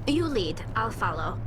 You lead. I'll follow.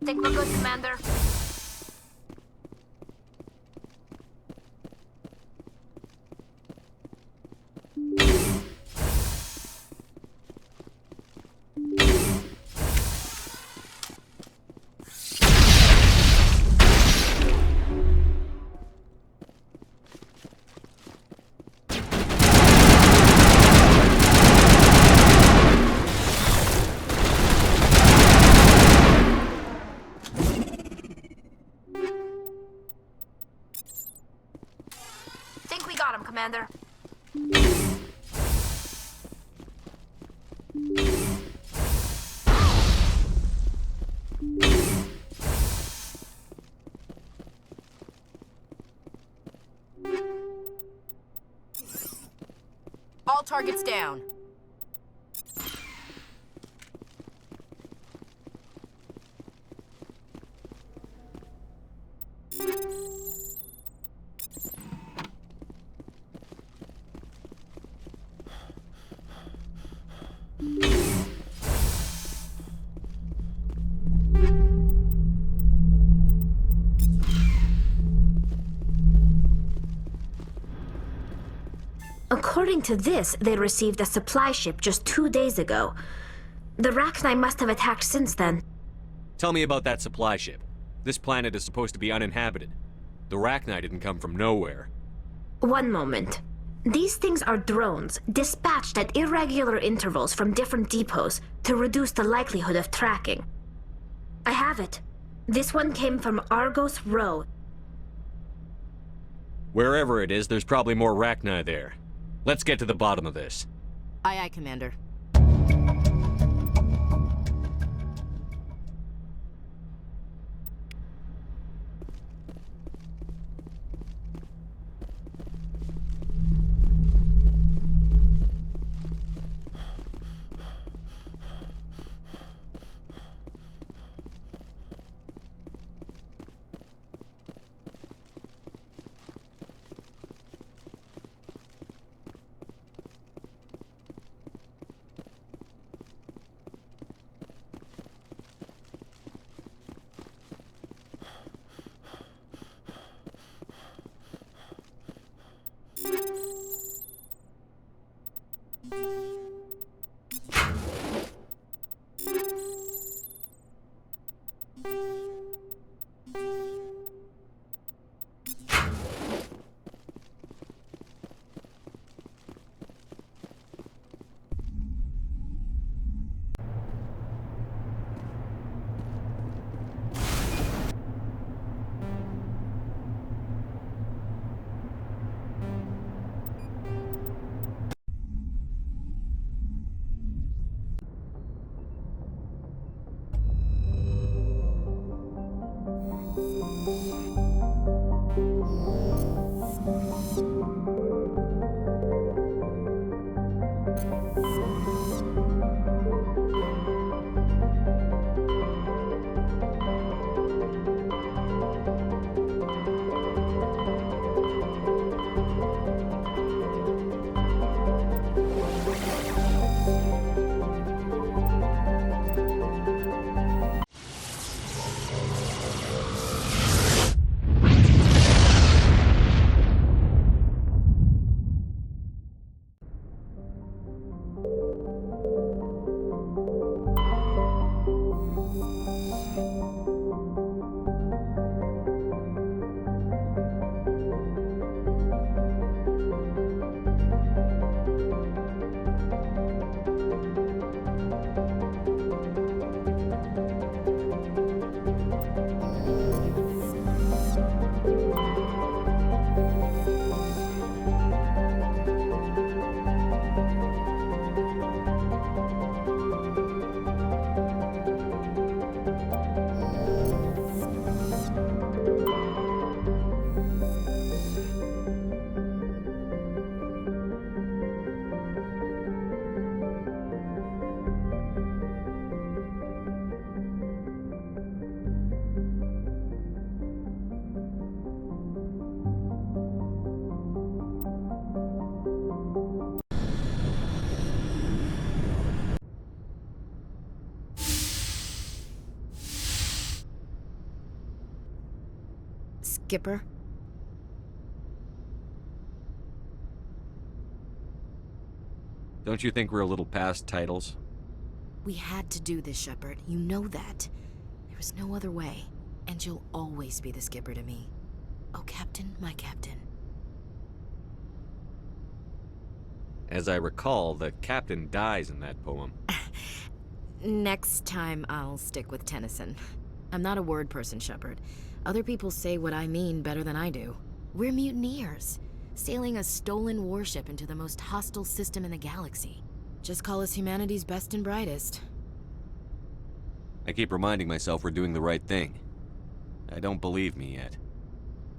Think we're good, Commander? Think we got him, Commander. All targets down. According to this, they received a supply ship just 2 days ago. The Rachni must have attacked since then. Tell me about that supply ship. This planet is supposed to be uninhabited. The Rachni didn't come from nowhere. One moment. These things are drones, dispatched at irregular intervals from different depots to reduce the likelihood of tracking. I have it. This one came from Argos Row. Wherever it is, there's probably more Rachni there. Let's get to the bottom of this. Aye, aye, Commander. Skipper? Don't you think we're a little past titles? We had to do this, Shepard. You know that. There was no other way. And you'll always be the skipper to me. Oh, Captain, my captain. As I recall, the captain dies in that poem. Next time, I'll stick with Tennyson. I'm not a word person, Shepard. Other people say what I mean better than I do. We're mutineers, sailing a stolen warship into the most hostile system in the galaxy. Just call us humanity's best and brightest. I keep reminding myself we're doing the right thing. I don't believe me yet.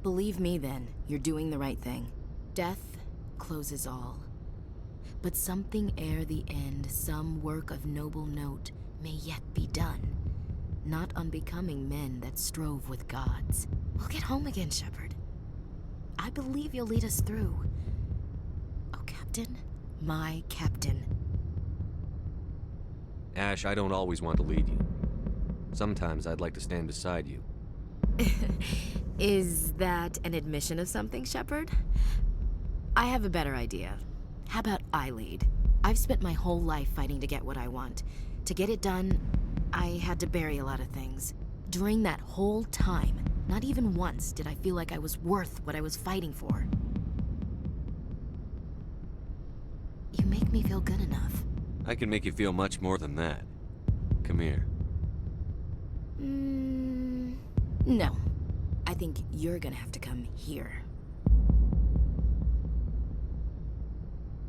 Believe me then, you're doing the right thing. Death closes all. But something ere the end, some work of noble note, may yet be done. Not unbecoming men that strove with gods. We'll get home again, Shepard. I believe you'll lead us through. Oh, Captain, my captain. Ash, I don't always want to lead you. Sometimes I'd like to stand beside you. Is that an admission of something, Shepard? I have a better idea. How about I lead? I've spent my whole life fighting to get what I want. To get it done, I had to bury a lot of things. During that whole time, not even once did I feel like I was worth what I was fighting for. You make me feel good enough. I can make you feel much more than that. Come here. No. I think you're gonna have to come here.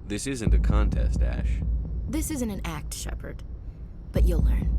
This isn't a contest, Ash. This isn't an act, Shepard. But you'll learn.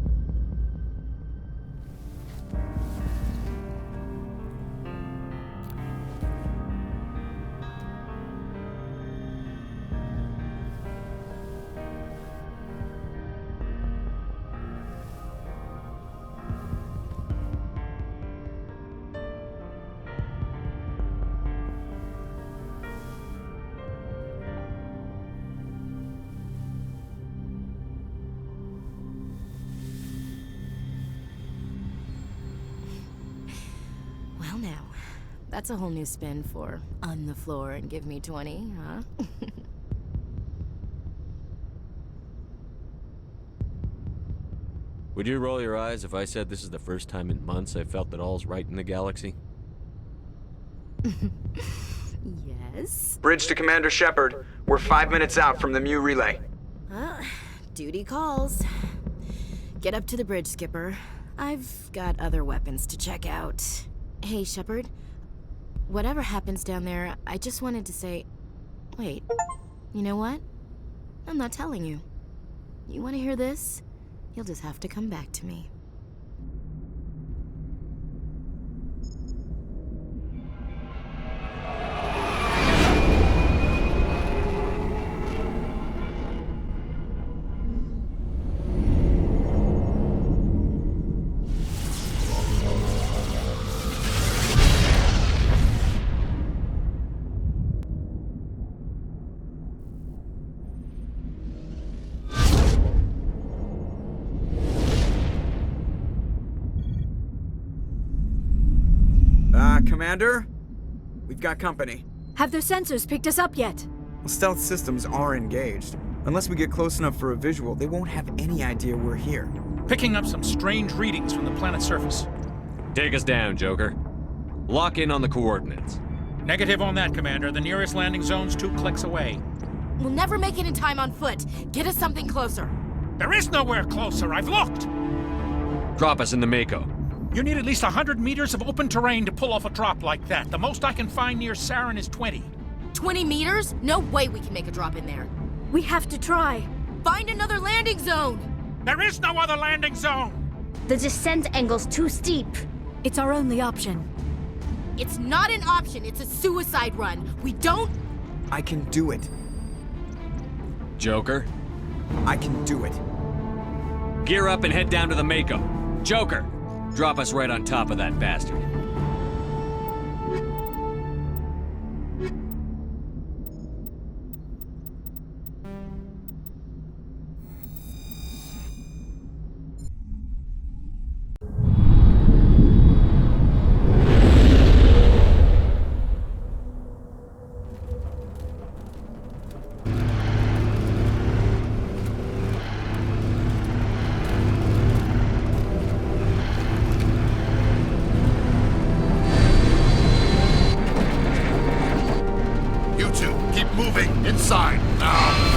Well now, that's a whole new spin for on the floor and give me 20, huh? Would you roll your eyes if I said this is the first time in months I felt that all's right in the galaxy? Yes? Bridge to Commander Shepard. We're 5 minutes out from the Mu relay. Duty calls. Get up to the bridge, Skipper. I've got other weapons to check out. Hey, Shepard. Whatever happens down there, I just wanted to say... Wait, you know what? I'm not telling you. You want to hear this? You'll just have to come back to me. Commander? We've got company. Have their sensors picked us up yet? Well, stealth systems are engaged. Unless we get close enough for a visual, they won't have any idea we're here. Picking up some strange readings from the planet's surface. Take us down, Joker. Lock in on the coordinates. Negative on that, Commander. The nearest landing zone's 2 clicks away. We'll never make it in time on foot. Get us something closer. There is nowhere closer. I've looked. Drop us in the Mako. You need at least 100 meters of open terrain to pull off a drop like that. The most I can find near Saren is 20. 20 meters? No way we can make a drop in there. We have to try. Find another landing zone! There is no other landing zone! The descent angle's too steep. It's our only option. It's not an option, it's a suicide run. We don't... I can do it. Joker, I can do it. gear up and head down to the Mako. Joker, drop us right on top of that bastard. inside, now!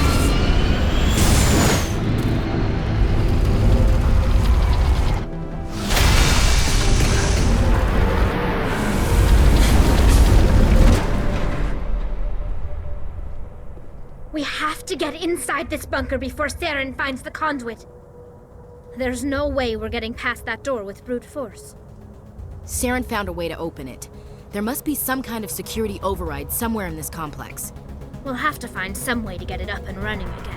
We have to get inside this bunker before Saren finds the conduit. There's no way we're getting past that door with brute force. Saren found a way to open it. There must be some kind of security override somewhere in this complex. We'll have to find some way to get it up and running again.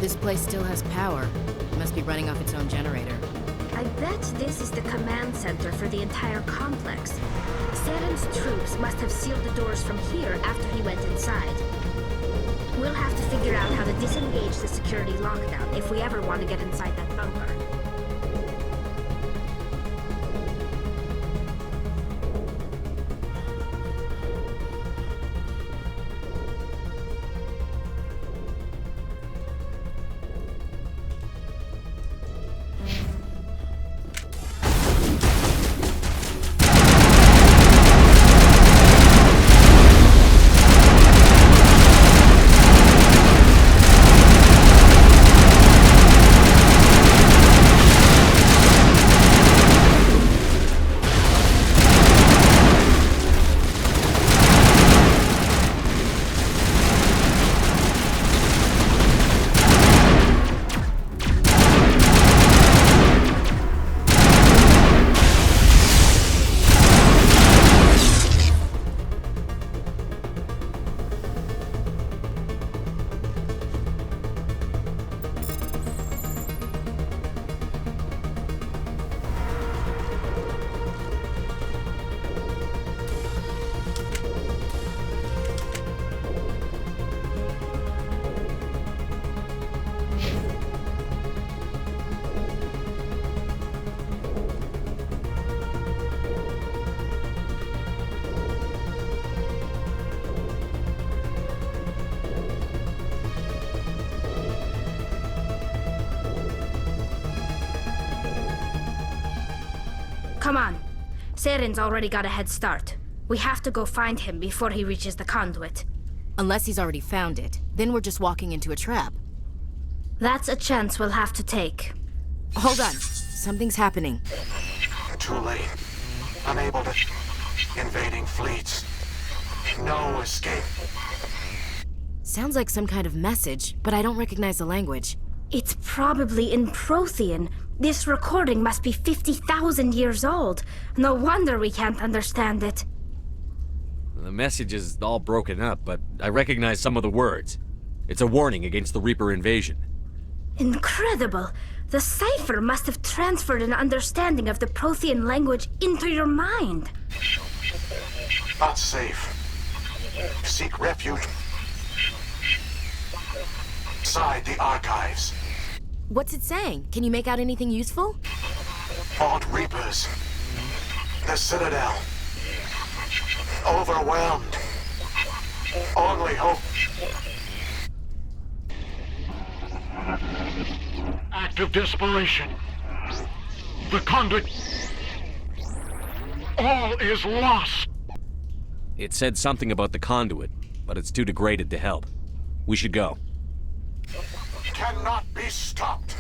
This place still has power. It must be running off its own generator. I bet this is the command center for the entire complex. Saren's troops must have sealed the doors from here after he went inside. We'll have to figure out how to disengage the security lockdown if we ever want to get inside that bunker. Come on. Saren's already got a head start. We have to go find him before he reaches the conduit. Unless he's already found it. Then we're just walking into a trap. That's a chance we'll have to take. Hold on. Something's happening. Too late. Unable to... Invading fleets. No escape. Sounds like some kind of message, but I don't recognize the language. It's probably in Prothean. This recording must be 50,000 years old. No wonder we can't understand it. The message is all broken up, but I recognize some of the words. It's a warning against the Reaper invasion. Incredible! The cipher must have transferred an understanding of the Prothean language into your mind. Not safe. Seek refuge. Inside the archives. What's it saying? Can you make out anything useful? Fought Reapers. The Citadel. Overwhelmed. Only hope. Act of desperation. The conduit. All is lost. It said something about the conduit, but it's too degraded to help. We should go. Cannot be stopped.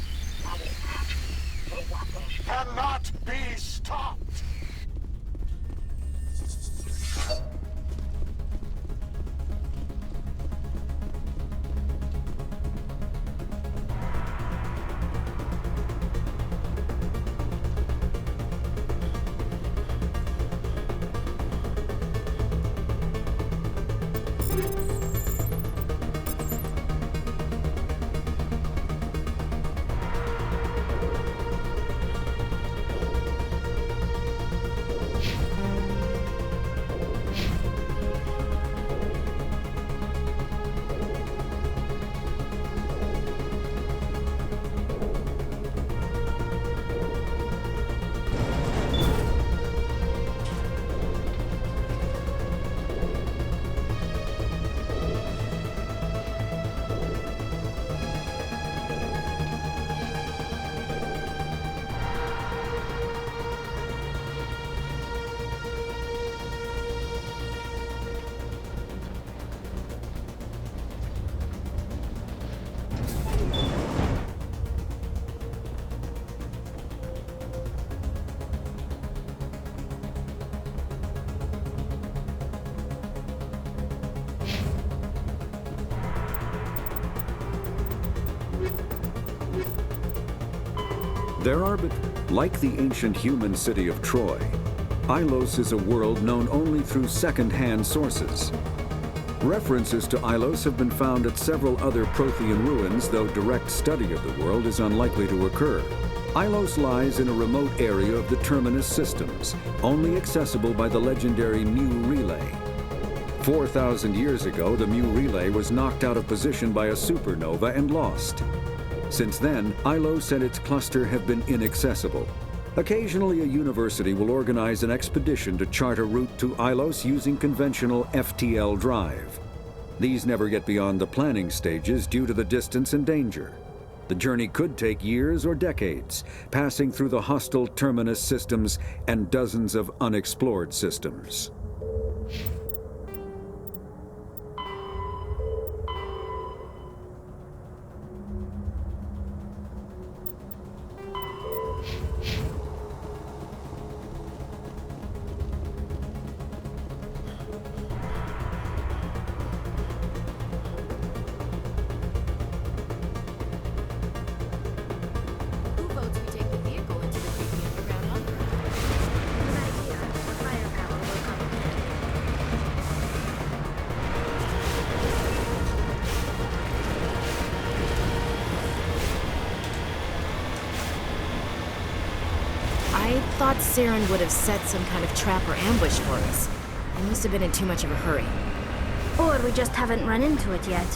Cannot be stopped. There are but, like the ancient human city of Troy, Ilos is a world known only through second-hand sources. References to Ilos have been found at several other Prothean ruins, though direct study of the world is unlikely to occur. Ilos lies in a remote area of the Terminus systems, only accessible by the legendary Mu Relay. 4,000 years ago, the Mu Relay was knocked out of position by a supernova and lost. Since then, Ilos and its cluster have been inaccessible. Occasionally, a university will organize an expedition to chart a route to Ilos using conventional FTL drive. These never get beyond the planning stages due to the distance and danger. The journey could take years or decades, passing through the hostile Terminus systems and dozens of unexplored systems. Who votes we take the vehicle into the creepy underground bunker? Good idea. Firepower will come. I thought Saren would have set some kind of trap or ambush for us. He must have been in too much of a hurry. Or we just haven't run into it yet.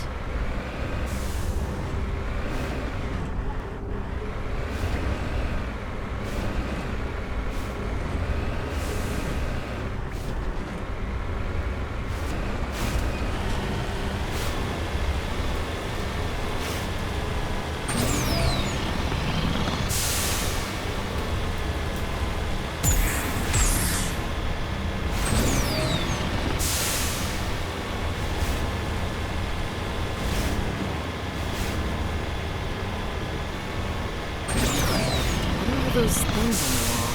Those things on the wall.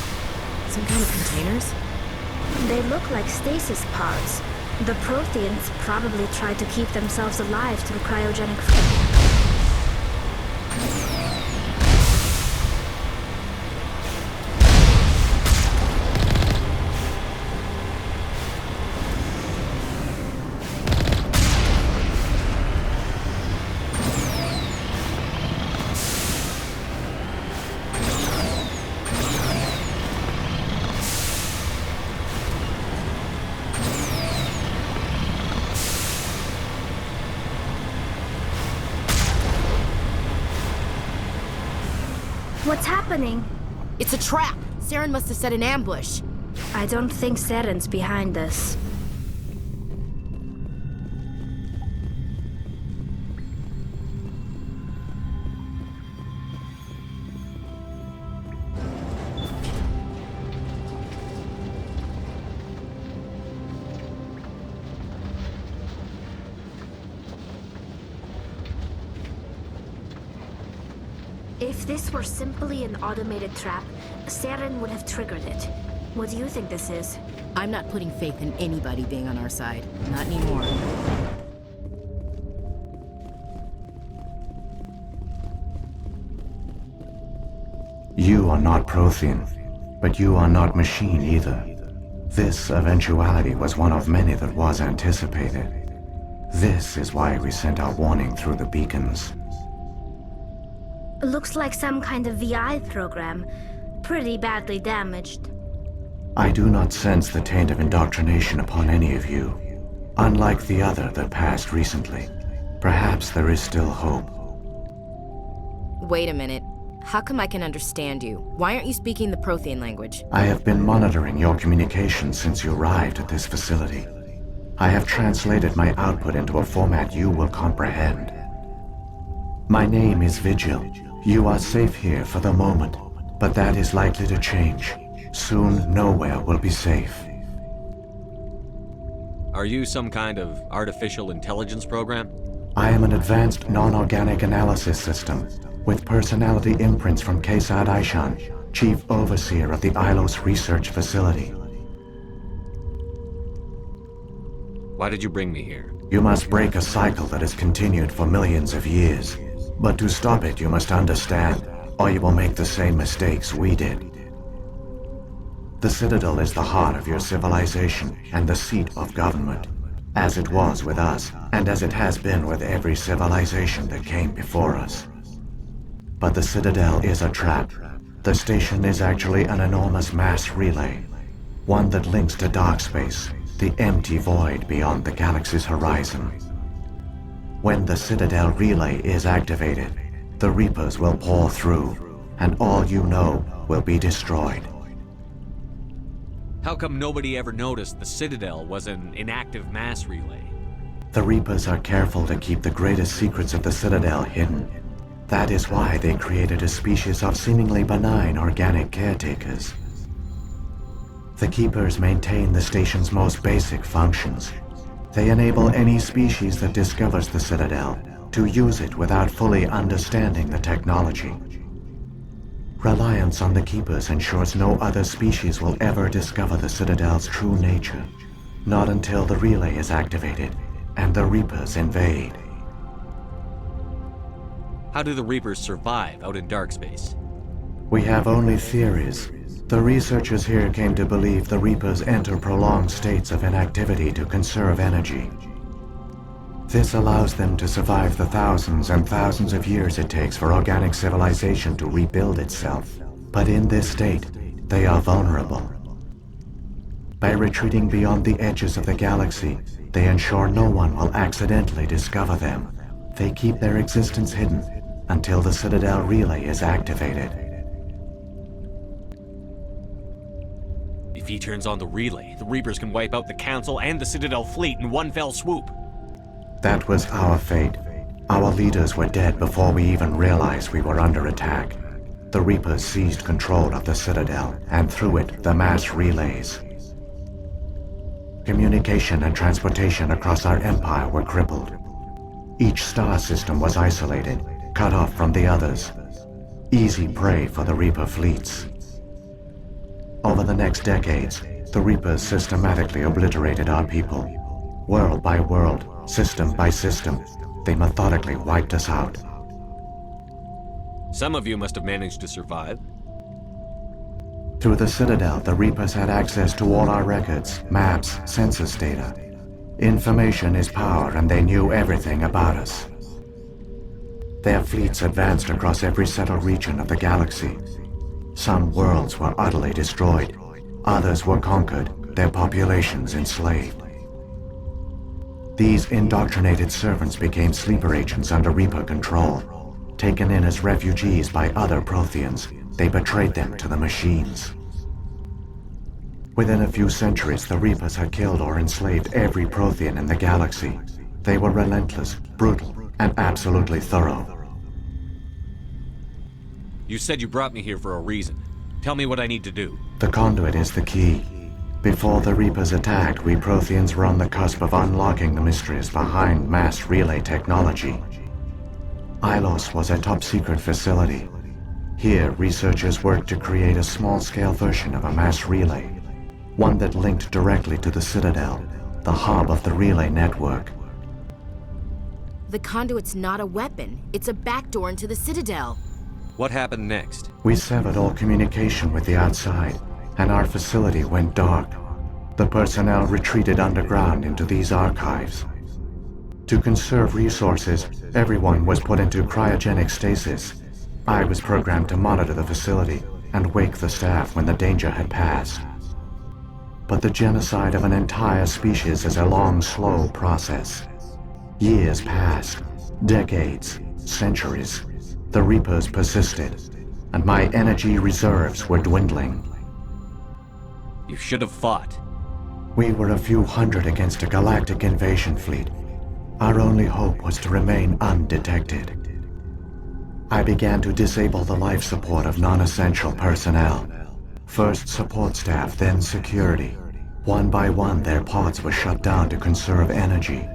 Some kind of containers? They look like stasis pods. The Protheans probably tried to keep themselves alive through cryogenic freezing. What's happening? It's a trap! Saren must have set an ambush. I don't think Saren's behind this. If this were simply an automated trap, Saren would have triggered it. What do you think this is? I'm not putting faith in anybody being on our side. Not anymore. You are not Prothean, but you are not machine either. This eventuality was one of many that was anticipated. This is why we sent our warning through the beacons. Looks like some kind of VI program. Pretty badly damaged. I do not sense the taint of indoctrination upon any of you. Unlike the other that passed recently. Perhaps there is still hope. Wait a minute. How come I can understand you? Why aren't you speaking the Prothean language? I have been monitoring your communications since you arrived at this facility. I have translated my output into a format you will comprehend. My name is Vigil. You are safe here for the moment, but that is likely to change. Soon, nowhere will be safe. Are you some kind of artificial intelligence program? I am an advanced non-organic analysis system, with personality imprints from Kesad Aishan, Chief Overseer of the Ilos Research Facility. Why did you bring me here? You must break a cycle that has continued for millions of years. But to stop it, you must understand, or you will make the same mistakes we did. The Citadel is the heart of your civilization and the seat of government. as it was with us, and as it has been with every civilization that came before us. But the Citadel is a trap. The station is actually an enormous mass relay, one that links to dark space, the empty void beyond the galaxy's horizon. When the Citadel relay is activated, the Reapers will pour through, and all you know will be destroyed. How come nobody ever noticed the Citadel was an inactive mass relay? The Reapers are careful to keep the greatest secrets of the Citadel hidden. That is why they created a species of seemingly benign organic caretakers. The Keepers maintain the station's most basic functions. They enable any species that discovers the Citadel to use it without fully understanding the technology. Reliance on the Keepers ensures no other species will ever discover the Citadel's true nature, not until the relay is activated and the Reapers invade. How do the Reapers survive out in dark space? We have only theories. The researchers here came to believe the Reapers enter prolonged states of inactivity to conserve energy. This allows them to survive the thousands and thousands of years it takes for organic civilization to rebuild itself. But in this state, they are vulnerable. By retreating beyond the edges of the galaxy, they ensure no one will accidentally discover them. They keep their existence hidden until the Citadel relay is activated. If he turns on the relay, the Reapers can wipe out the Council and the Citadel fleet in one fell swoop. That was our fate. Our leaders were dead before we even realized we were under attack. The Reapers seized control of the Citadel, and through it, the mass relays. Communication and transportation across our empire were crippled. Each star system was isolated, cut off from the others. Easy prey for the Reaper fleets. Over the next decades, the Reapers systematically obliterated our people. World by world, system by system, they methodically wiped us out. Some of you must have managed to survive. Through the Citadel, the Reapers had access to all our records, maps, census data. Information is power, and they knew everything about us. Their fleets advanced across every settled region of the galaxy. Some worlds were utterly destroyed. Others were conquered, their populations enslaved. These indoctrinated servants became sleeper agents under Reaper control. Taken in as refugees by other Protheans, they betrayed them to the machines. Within a few centuries, the Reapers had killed or enslaved every Prothean in the galaxy. They were relentless, brutal, and absolutely thorough. You said you brought me here for a reason. Tell me what I need to do. The conduit is the key. Before the Reapers attacked, we Protheans were on the cusp of unlocking the mysteries behind mass relay technology. Ilos was a top-secret facility. Here, researchers worked to create a small-scale version of a mass relay, one that linked directly to the Citadel, the hub of the relay network. The conduit's not a weapon. It's a backdoor into the Citadel. What happened next? We severed all communication with the outside, and our facility went dark. The personnel retreated underground into these archives. To conserve resources, everyone was put into cryogenic stasis. I was programmed to monitor the facility and wake the staff when the danger had passed. But the genocide of an entire species is a long, slow process. Years passed, decades, centuries. The Reapers persisted, and my energy reserves were dwindling. You should have fought. We were a few hundred against a galactic invasion fleet. Our only hope was to remain undetected. I began to disable the life support of non-essential personnel. First support staff, then security. One by one, their pods were shut down to conserve energy.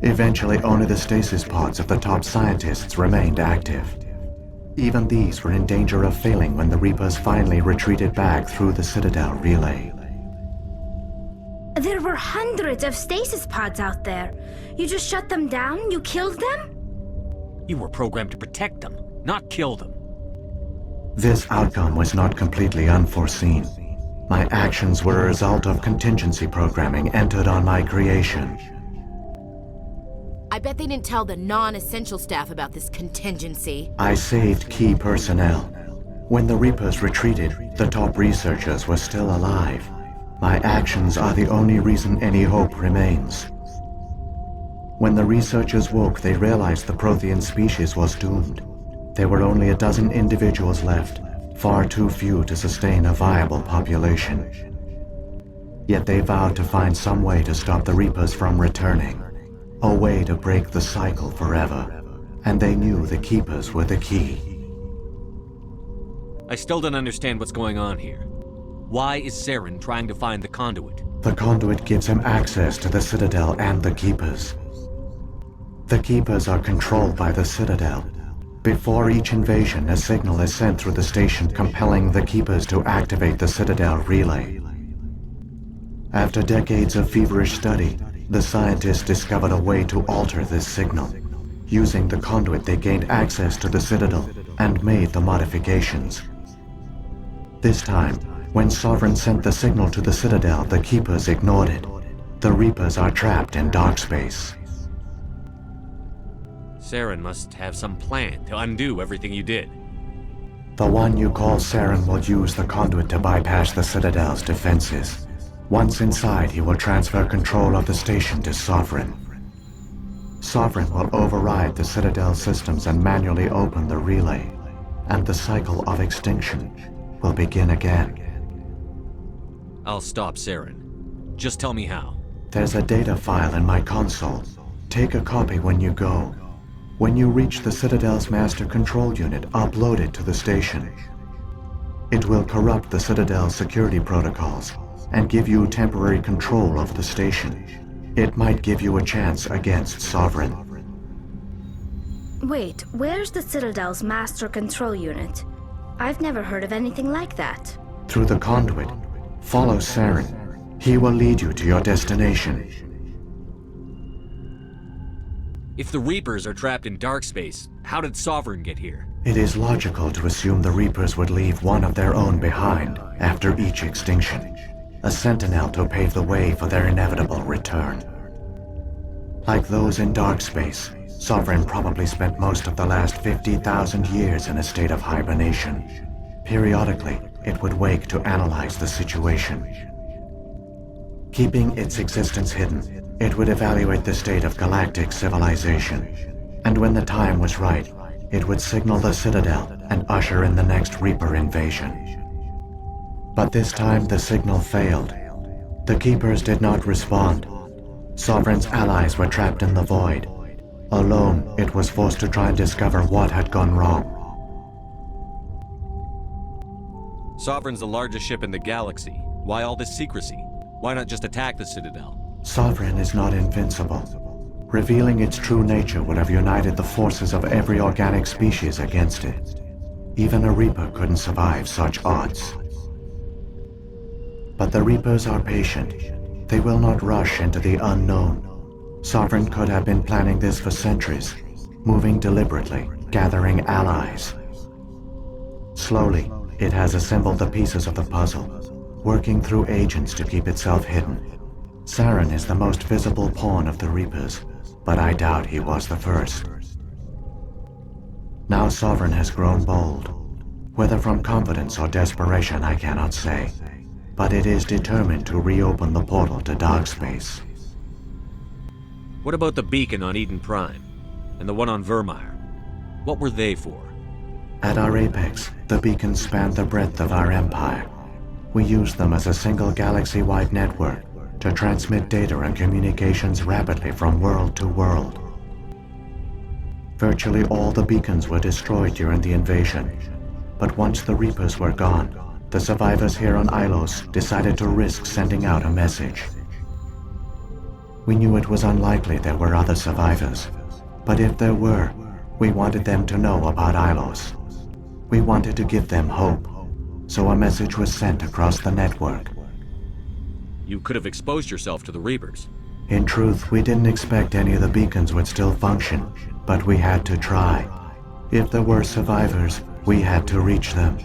Eventually, only the stasis pods of the top scientists remained active. Even these were in danger of failing when the Reapers finally retreated back through the Citadel relay. There were hundreds of stasis pods out there. You just shut them down? You killed them? You were programmed to protect them, not kill them. This outcome was not completely unforeseen. My actions were a result of contingency programming entered on my creation. I bet they didn't tell the non-essential staff about this contingency. I saved key personnel. When the Reapers retreated, the top researchers were still alive. My actions are the only reason any hope remains. When the researchers woke, they realized the Prothean species was doomed. There were only a dozen individuals left, far too few to sustain a viable population. Yet they vowed to find some way to stop the Reapers from returning, a way to break the cycle forever, and they knew the Keepers were the key. I still don't understand what's going on here. Why is Saren trying to find the conduit? The conduit gives him access to the Citadel and the Keepers. The Keepers are controlled by the Citadel. Before each invasion, a signal is sent through the station compelling the Keepers to activate the Citadel relay. After decades of feverish study, the scientists discovered a way to alter this signal. Using the conduit, they gained access to the Citadel and made the modifications. This time, when Sovereign sent the signal to the Citadel, the Keepers ignored it. The Reapers are trapped in dark space. Saren must have some plan to undo everything you did. The one you call Saren will use the conduit to bypass the Citadel's defenses. Once inside, he will transfer control of the station to Sovereign. Sovereign will override the Citadel systems and manually open the relay, and the cycle of extinction will begin again. I'll stop Saren. Just tell me how. There's a data file in my console. Take a copy when you go. When you reach the Citadel's master control unit, upload it to the station. It will corrupt the Citadel's security protocols and give you temporary control of the station. It might give you a chance against Sovereign. Wait, where's the Citadel's master control unit? I've never heard of anything like that. Through the conduit, follow Saren. He will lead you to your destination. If the Reapers are trapped in dark space, how did Sovereign get here? It is logical to assume the Reapers would leave one of their own behind after each extinction. A sentinel to pave the way for their inevitable return. Like those in dark space, Sovereign probably spent most of the last 50,000 years in a state of hibernation. Periodically, it would wake to analyze the situation. Keeping its existence hidden, it would evaluate the state of galactic civilization. And when the time was right, it would signal the Citadel and usher in the next Reaper invasion. But this time the signal failed. The Keepers did not respond. Sovereign's allies were trapped in the void. Alone, it was forced to try and discover what had gone wrong. Sovereign's the largest ship in the galaxy. Why all this secrecy? Why not just attack the Citadel? Sovereign is not invincible. Revealing its true nature would have united the forces of every organic species against it. Even a Reaper couldn't survive such odds. But the Reapers are patient. They will not rush into the unknown. Sovereign could have been planning this for centuries, moving deliberately, gathering allies. Slowly, it has assembled the pieces of the puzzle, working through agents to keep itself hidden. Saren is the most visible pawn of the Reapers, but I doubt he was the first. Now Sovereign has grown bold. Whether from confidence or desperation, I cannot say. But it is determined to reopen the portal to dark space. What about the beacon on Eden Prime? And the one on Vermeer? What were they for? At our apex, the beacons spanned the breadth of our empire. We used them as a single galaxy-wide network to transmit data and communications rapidly from world to world. Virtually all the beacons were destroyed during the invasion, but once the Reapers were gone, the survivors here on Ilos decided to risk sending out a message. We knew it was unlikely there were other survivors, but if there were, we wanted them to know about Ilos. We wanted to give them hope, so a message was sent across the network. You could have exposed yourself to the Reapers. In truth, we didn't expect any of the beacons would still function, but we had to try. If there were survivors, we had to reach them.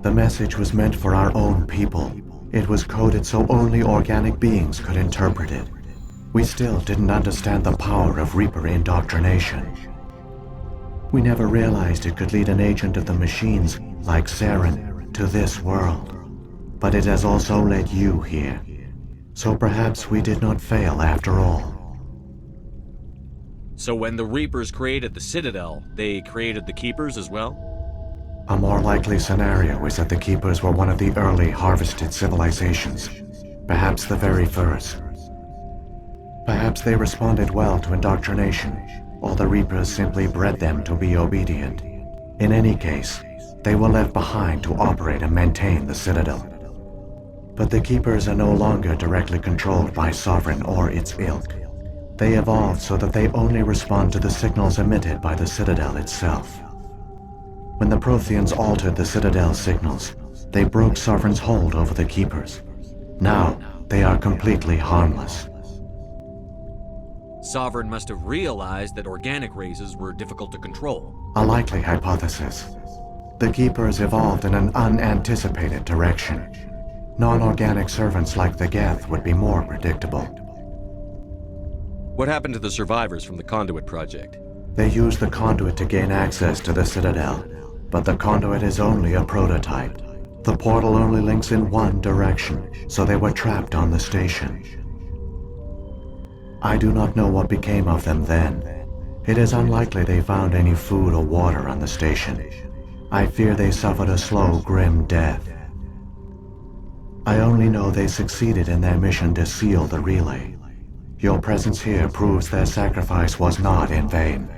The message was meant for our own people. It was coded so only organic beings could interpret it. We still didn't understand the power of Reaper indoctrination. We never realized it could lead an agent of the machines, like Saren, to this world. But it has also led you here. So perhaps we did not fail after all. So when the Reapers created the Citadel, they created the Keepers as well? A more likely scenario is that the Keepers were one of the early harvested civilizations, perhaps the very first. Perhaps they responded well to indoctrination, or the Reapers simply bred them to be obedient. In any case, they were left behind to operate and maintain the Citadel. But the Keepers are no longer directly controlled by Sovereign or its ilk. They evolved so that they only respond to the signals emitted by the Citadel itself. When the Protheans altered the Citadel's signals, they broke Sovereign's hold over the Keepers. Now, they are completely harmless. Sovereign must have realized that organic races were difficult to control. A likely hypothesis. The Keepers evolved in an unanticipated direction. Non-organic servants like the Geth would be more predictable. What happened to the survivors from the Conduit project? They used the Conduit to gain access to the Citadel, but the Conduit is only a prototype. The portal only links in one direction, so they were trapped on the station. I do not know what became of them then. It is unlikely they found any food or water on the station. I fear they suffered a slow, grim death. I only know they succeeded in their mission to seal the relay. Your presence here proves their sacrifice was not in vain.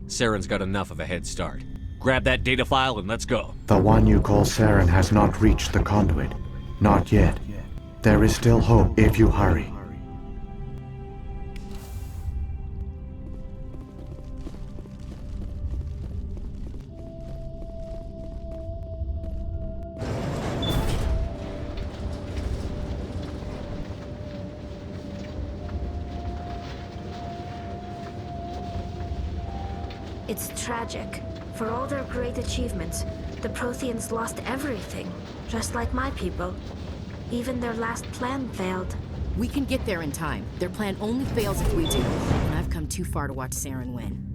Saren's got enough of a head start. Grab that data file and let's go. The one you call Saren has not reached the Conduit. Not yet. There is still hope if you hurry. It's tragic. For all their great achievements, the Protheans lost everything, just like my people. Even their last plan failed. We can get there in time. Their plan only fails if we do. And I've come too far to watch Saren win.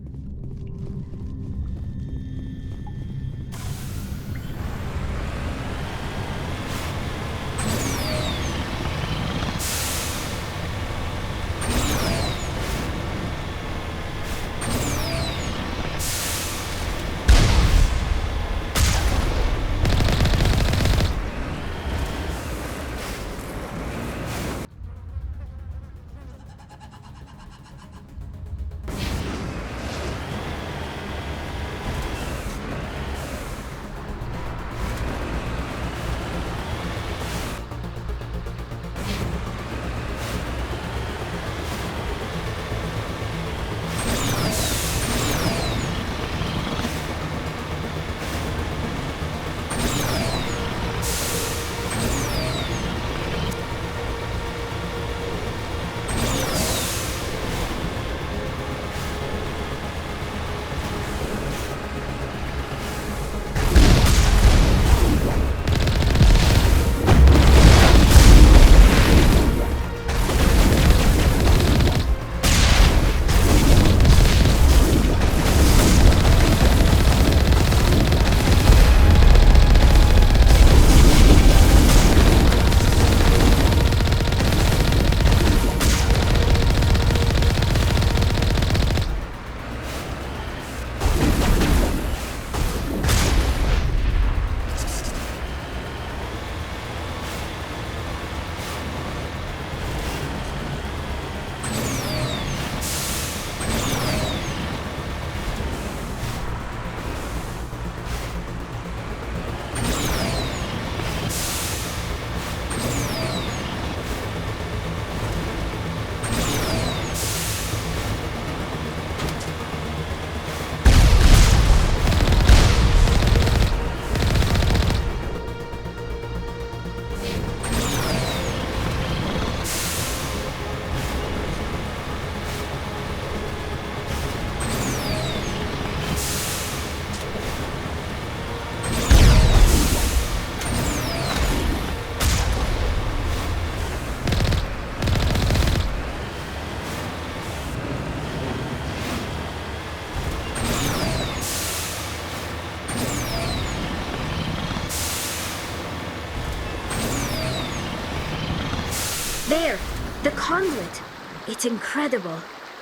There! The conduit! It's incredible.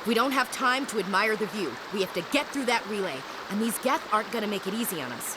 We don't have time to admire the view. We have to get through that relay, and these Geth aren't gonna make it easy on us.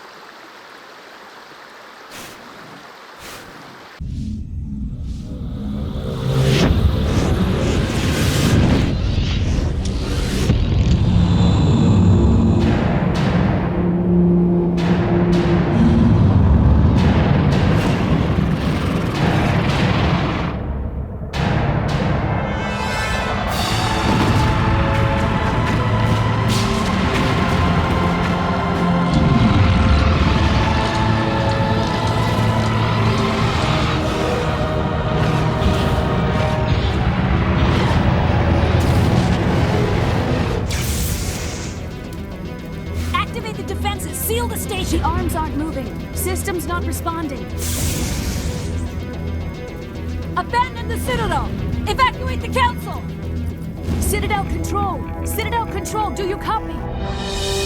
Activate the defenses! Seal the station! The arms aren't moving. System's not responding. Abandon the Citadel! Evacuate the Council! Citadel Control! Citadel Control, do you copy?